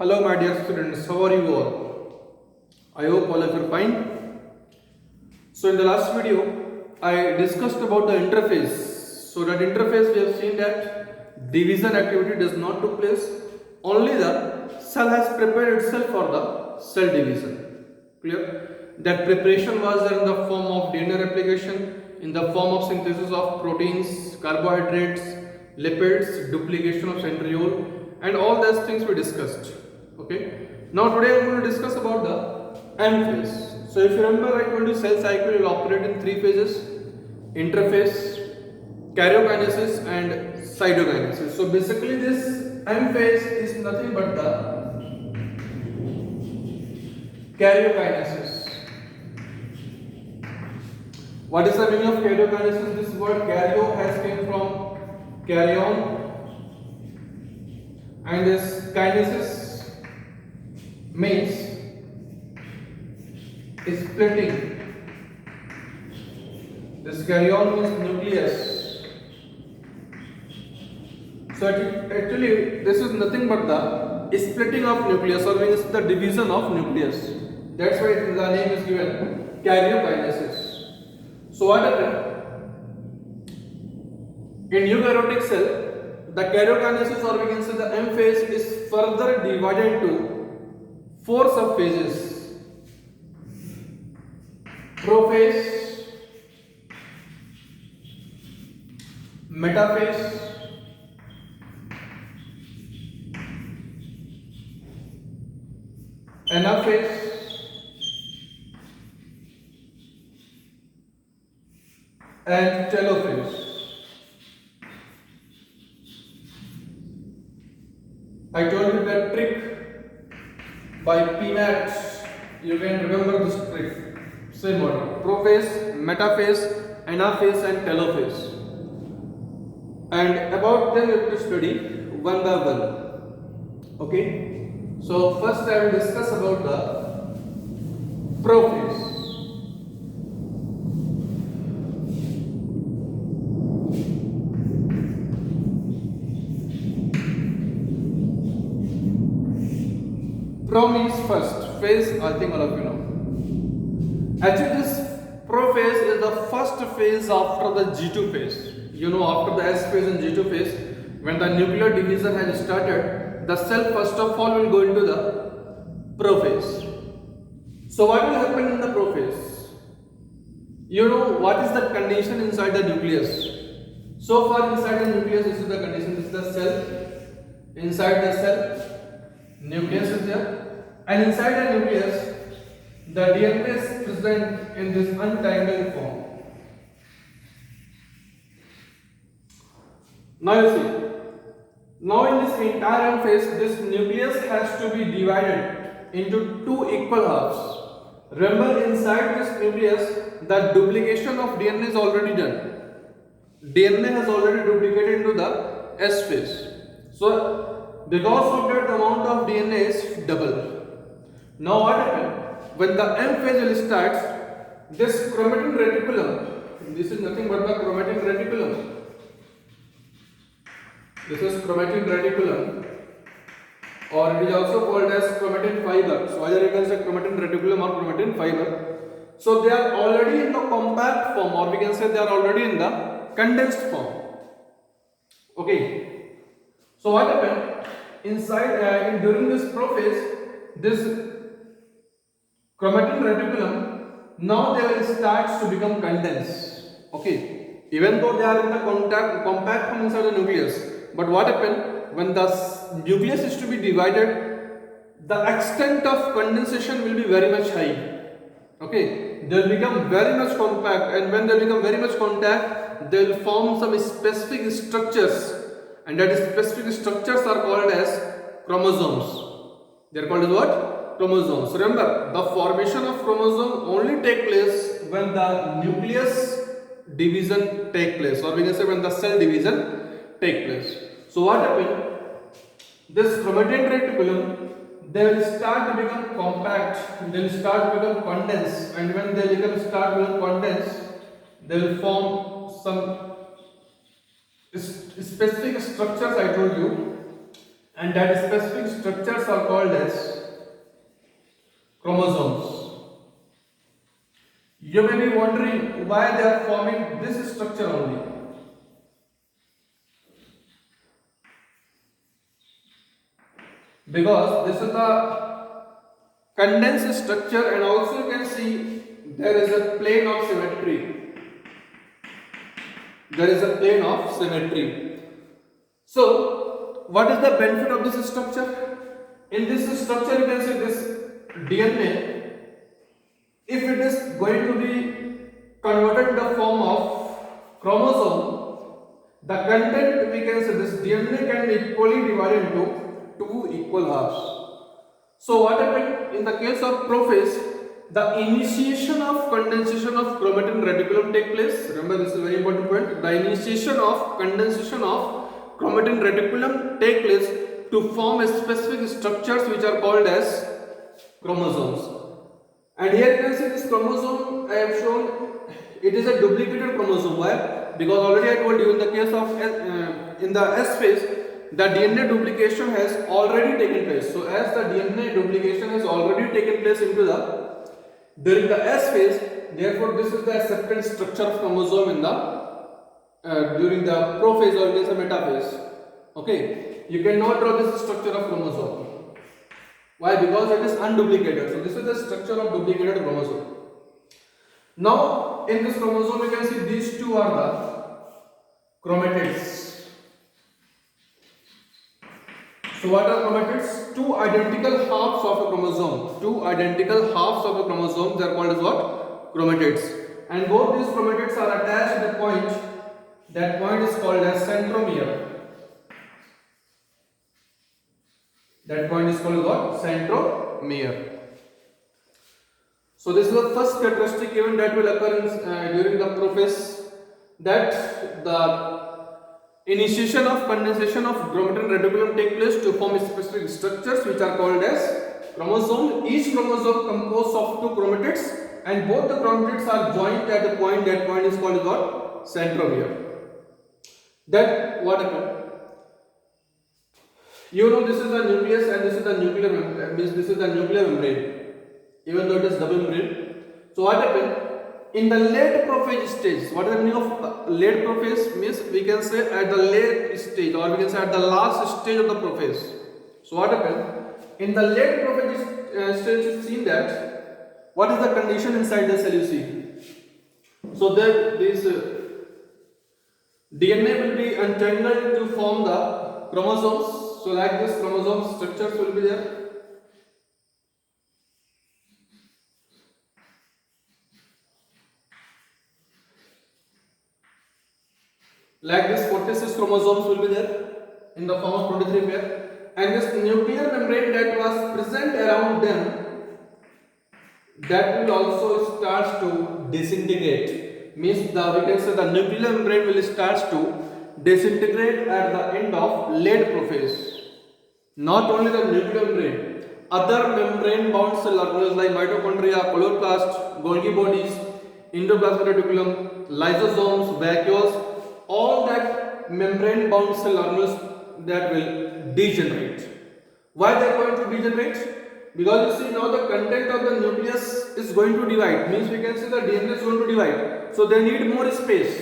Hello, my dear students. How are you all? I hope all of you are fine. So, in the last video, I discussed about the interface. So, that interface we have seen that division activity does not take place. Only the cell has prepared itself for the cell division. Clear? That preparation was there in the form of DNA replication, in the form of synthesis of proteins, carbohydrates, lipids, duplication of centriole, and all those things we discussed. Okay. Now today I am going to discuss about the M phase. So if you remember, I told you cell cycle will operate in three phases: interphase, karyokinesis, and cytokinesis. So basically, this M phase is nothing but the karyokinesis. What is the meaning of karyokinesis? This word karyo has came from karyon, and this kinesis means splitting. This karyon means nucleus. So actually this is nothing but the splitting of nucleus, or means the division of nucleus. That's why the name is given karyokinesis. So what happened in eukaryotic cell? The karyokinesis, or we can say the M phase, is further divided into four subphases: prophase, metaphase, anaphase, and telophase. I told you that trick by PMAT. You can remember this trick. Same order: prophase, metaphase, anaphase, and telophase. And about them we have to study one by one. Okay. So first I will discuss about the prophase. Pro means first, phase I think all of you know. Actually this prophase is the first phase after the G2 phase. You know, after the S phase and G2 phase, when the nuclear division has started, the cell first of all will go into the prophase. So what will happen in the prophase? You know what is the condition inside the nucleus. So far inside the nucleus, this is the condition. This is the cell. Inside the cell, nucleus is there. And inside the nucleus, the DNA is present in this untangled form. Now you see, now in this entire M phase, this nucleus has to be divided into two equal halves. Remember, inside this nucleus, the duplication of DNA is already done. DNA has already duplicated into the S phase. So, because of that, the amount of DNA is double. Now what happens? When the M phase will starts, this chromatin reticulum, this is nothing but the chromatin reticulum. This is chromatin reticulum, or it is also called as chromatin fiber. So either you can say chromatin reticulum or chromatin fiber. So they are already in the compact form, or we can say they are already in the condensed form. Okay. So what happened? Inside during this prophase, this chromatin reticulum, now they will start to become condensed. Okay, even though they are in the compact form inside the nucleus, but what happened when the nucleus is to be divided, the extent of condensation will be very much high. Okay, they will become very much compact, and when they become very much compact, they will form some specific structures, and that specific structures are called as chromosomes. They are called as what? Chromosomes. Remember, the formation of chromosome only take place when the nucleus division take place, or we can say when the cell division take place. So what happened? This chromatin reticulum, they will start to become compact, they will start to become condensed, and when they start to become condensed, they will form some specific structures I told you, and that specific structures are called You may be wondering why they are forming this structure only. Because this is the condensed structure, and also you can see there is a plane of symmetry. There is a plane of symmetry. So, what is the benefit of this structure? In this structure, you can see this DNA, if it is going to be converted in the form of chromosome, the content, we can say this DNA can be equally divided into two equal halves. So what happened in the case of prophase? The initiation of condensation of chromatin reticulum take place. Remember, this is a very important point. The initiation of condensation of chromatin reticulum take place to form specific structures which are called as chromosomes. And here you can see this chromosome I have shown, it is a duplicated chromosome. Why? Because already I told you in the case of in the S phase, the DNA duplication has already taken place. So as the DNA duplication has already taken place during the S phase, therefore this is the accepted structure of chromosome in the during the prophase or it is a metaphase. Okay, you cannot draw this structure of chromosome. Why? Because it is unduplicated. So this is the structure of duplicated chromosome. Now in this chromosome you can see these two are the chromatids. So what are chromatids? Two identical halves of a chromosome. Two identical halves of a chromosome, they are called as what? Chromatids. And both these chromatids are attached at a point. That point is called as centromere. That point is called what? Centromere. So this is the first characteristic event that will occur during the prophase, that the initiation of condensation of chromatin reticulum take place to form specific structures which are called as chromosome. Each chromosome composed of two chromatids, and both the chromatids are joined at a point. That point is called what? Centromere. Then what happened? You know, this is the nucleus and this is the nuclear membrane. This is the nuclear membrane, even though it is double membrane. So what happened? In the late prophase stage, what is the meaning of late prophase? Means we can say at the late stage, or we can say at the last stage of the prophase. So what happened? In the late prophase stage, you see that what is the condition inside the cell, you see. So that this DNA will be entangled to form the chromosomes. So like this, chromosome structures will be there. Like this, 46 chromosomes will be there in the form of 23 pair, and this nuclear membrane that was present around them, that will also start to disintegrate. Means we can say the nuclear membrane will start to disintegrate at the end of late prophase. Not only the nuclear membrane, other membrane bound cell organelles like mitochondria, chloroplast, Golgi bodies, endoplasmic reticulum, lysosomes, vacuoles, all that membrane bound cell organelles that will degenerate. Why they are going to degenerate? Because you see now the content of the nucleus is going to divide. Means we can say the DNA is going to divide. So they need more space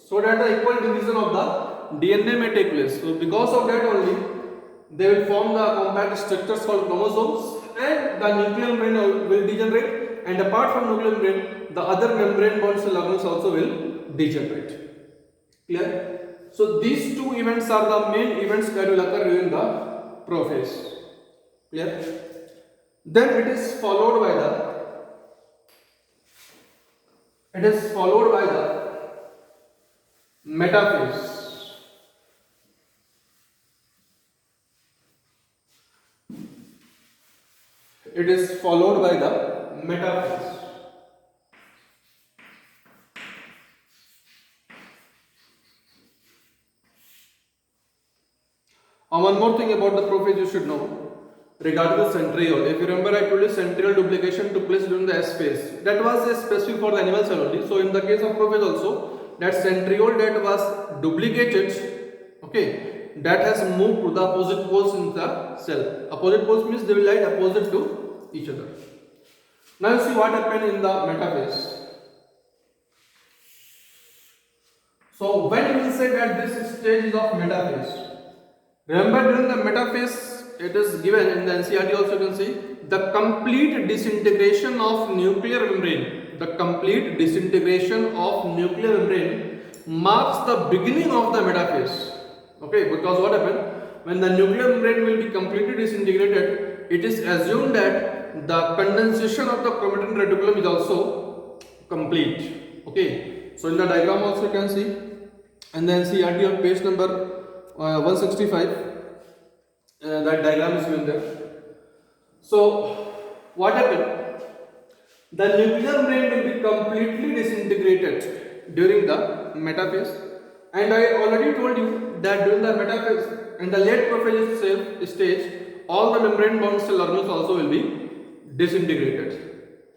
so that the equal division of the DNA may take place. So because of that only, they will form the compact structures called chromosomes, and the nuclear membrane will degenerate, and apart from nuclear membrane, the other membrane bound cell organelles also will degenerate. Clear? So these two events are the main events that will occur during the prophase. Clear? Then it is followed by the metaphase. It is followed by the metaphase. One more thing about the prophase you should know regarding the centriole. If you remember, I told you centriole duplication took place during the S phase. That was specific for the animal cell only. So in the case of prophase also, that centriole that was duplicated, okay, that has moved to the opposite poles in the cell. Opposite poles means they will lie opposite to each other. Now you see what happened in the metaphase. So when you will say that this stage is of metaphase, remember during the metaphase it is given in the NCERT also you can see the complete disintegration of nuclear membrane. The complete disintegration of nuclear membrane marks the beginning of the metaphase. Okay, because what happened when the nuclear membrane will be completely disintegrated, it is assumed that the condensation of the chromatin reticulum is also complete. Okay, so in the diagram also you can see, and then NCERT on page number 165, that diagram is given there. So what happened? The nuclear membrane will be completely disintegrated during the metaphase, and I already told you that during the metaphase and the late prophase stage, all the membrane bound cell organelles also will be disintegrated.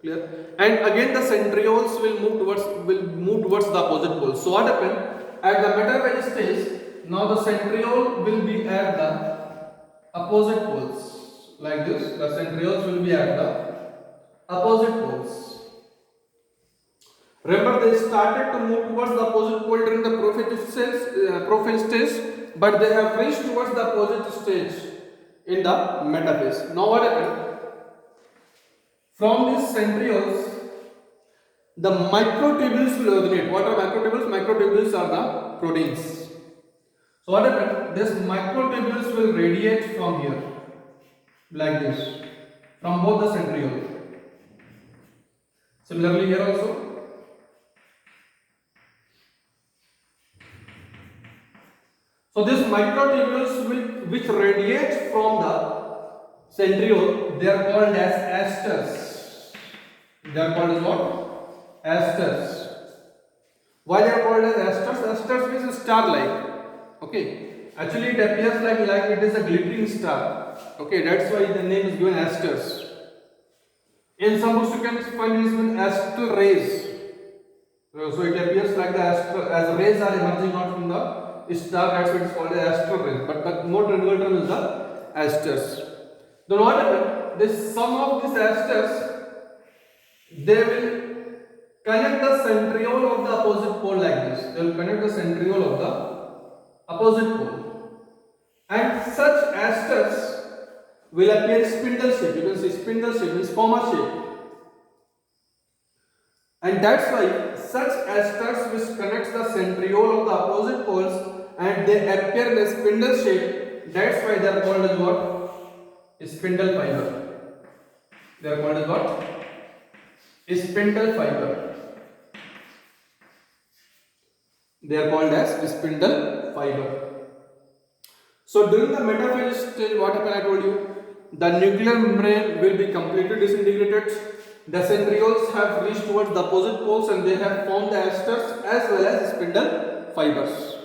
Clear? And again the centrioles will move towards the opposite pole. So what happened at the metaphase stage? Now the centriole will be at the opposite poles like this. The centrioles will be at the opposite poles. Remember, they started to move towards the opposite pole during the prophase stage, but they have reached towards the opposite stage in the metaphase. Now what happened? From these centrioles, the microtubules will originate. What are microtubules? Microtubules are the proteins. So what happened? These microtubules will radiate from here, like this, from both the centrioles. Similarly here also. So these microtubules which radiate from the centriole, they are called as asters. They are called as what? Asters. Why they are called as asters? Asters means star-like. Okay. Actually, it appears like it is a glittering star. Okay, that's why the name is given asters. In some books you can find it is astral rays. So it appears like the as rays are emerging out from the star, that's why it is called as astral rays. But the more technical term is the asters. Then what happened? This some of these asters, they will connect the centriole of the opposite pole like this. They will connect the centriole of the opposite pole, and such asters will appear spindle shape. You can see spindle shape means comma shape. And that's why such asters which connects the centriole of the opposite poles and they appear in a spindle shape, that's why they are called as what? Spindle fiber. They are called as what? Spindle fiber. They are called as spindle fiber. So during the metaphase stage, what happened I told you, the nuclear membrane will be completely disintegrated. The centrioles have reached towards the opposite poles and they have formed the asters as well as spindle fibers.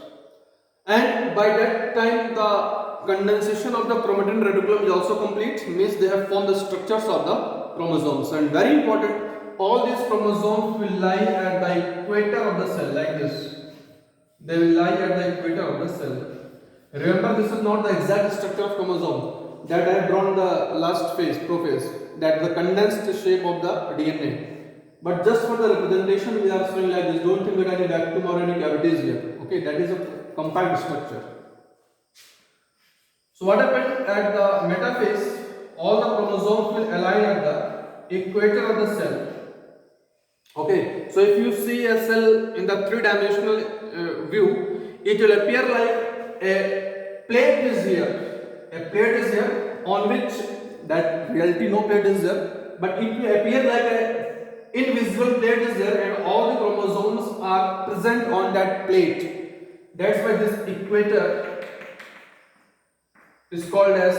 And by that time the condensation of the chromatin reticulum is also complete, means they have formed the structures of the chromosomes. And very important, all these chromosomes will lie at the equator of the cell like this. They will lie at the equator of the cell. Remember, this is not the exact structure of chromosome that I have drawn the last phase, prophase, that the condensed shape of the DNA. But just for the representation, we are showing like this. Don't think that any vacuum or any cavities here. Okay, that is a compact structure. So what happened at the metaphase? All the chromosomes will align at the equator of the cell. Okay, so if you see a cell in the three-dimensional view, it will appear like a plate is here. A plate is here on which that reality no plate is there, but it will appear like a invisible plate is there and all the chromosomes are present on that plate. That's why this equator is called as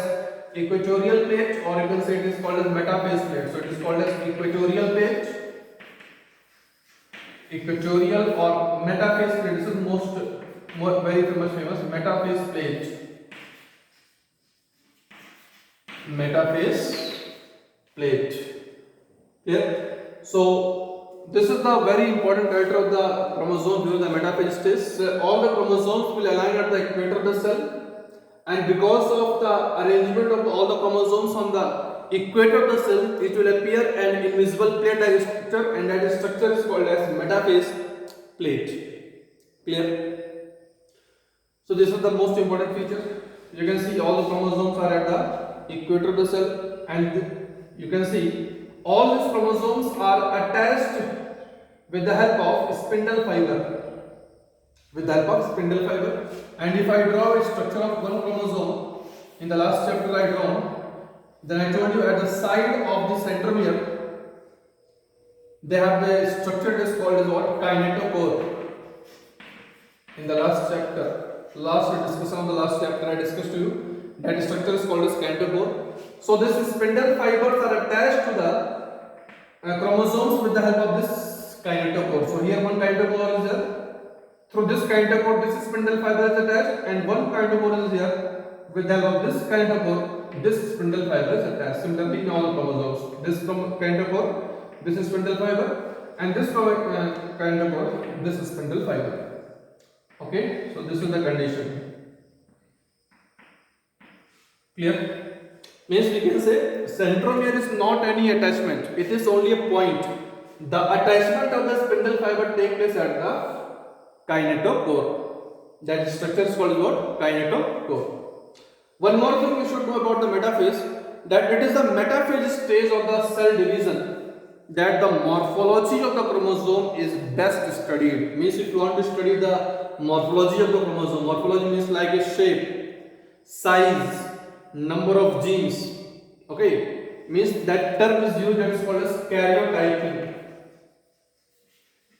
equatorial plate, or you can say it is called as metaphase plate. So it is called as equatorial plate, equatorial or metaphase plate. This is very famous metaphase plate. Metaphase plate. Clear? So this is the very important character of the chromosome during the metaphase stage. All the chromosomes will align at the equator of the cell, and because of the arrangement of all the chromosomes on the equator of the cell, it will appear an invisible plate-like structure, and that structure is called as metaphase plate. Clear? So this is the most important feature. You can see all the chromosomes are at the equator of the cell, and you can see all these chromosomes are attached with the help of spindle fiber. With the help of spindle fiber. And if I draw a structure of one chromosome, in the last chapter I drawn, then I told you at the side of the centromere, they have the structure that is called as what? Kinetochore. In the last chapter, last discussion of the last chapter, I discussed to you that structure is called as kinetochore. So this spindle fibers are attached to the chromosomes with the help of this kinetochore. So here one kinetochore is there. Through this kinetochore, this spindle fiber is attached, and one kinetochore is here. With the help of this kinetochore, this spindle fiber is attached. Similarly, in all chromosomes, this kinetochore, this is spindle fiber, and this kinetochore, this is spindle fiber. Okay, so this is the condition. Clear? Means we can say centromere is not any attachment; it is only a point. The attachment of the spindle fiber takes place at the kinetochore. That structure is called what? Kinetochore. One more thing you should know about the metaphase, that it is the metaphase stage of the cell division that the morphology of the chromosome is best studied. Means if you want to study the morphology of the chromosome, morphology means like a shape, size, number of genes. Okay, means that term is used, that is called as karyotyping.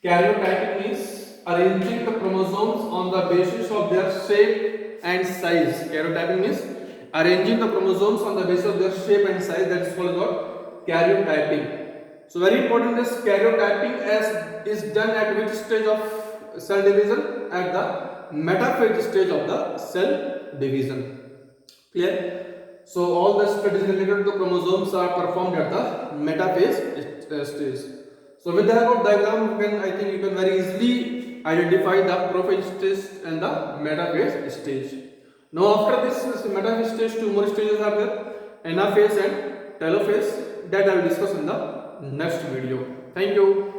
Karyotyping means arranging the chromosomes on the basis of their shape and size. Karyotyping means arranging the chromosomes on the basis of their shape and size. That is called what? Karyotyping. So very important, this karyotyping is done at which stage of cell division? At the metaphase stage of the cell division. Clear? So all the studies related to the chromosomes are performed at the metaphase stage. So with the help of diagram, I think you can very easily identify the prophase stage and the metaphase stage. Now after this metaphase stage, two more stages are there, anaphase and telophase, that I will discuss in the next video. Thank you.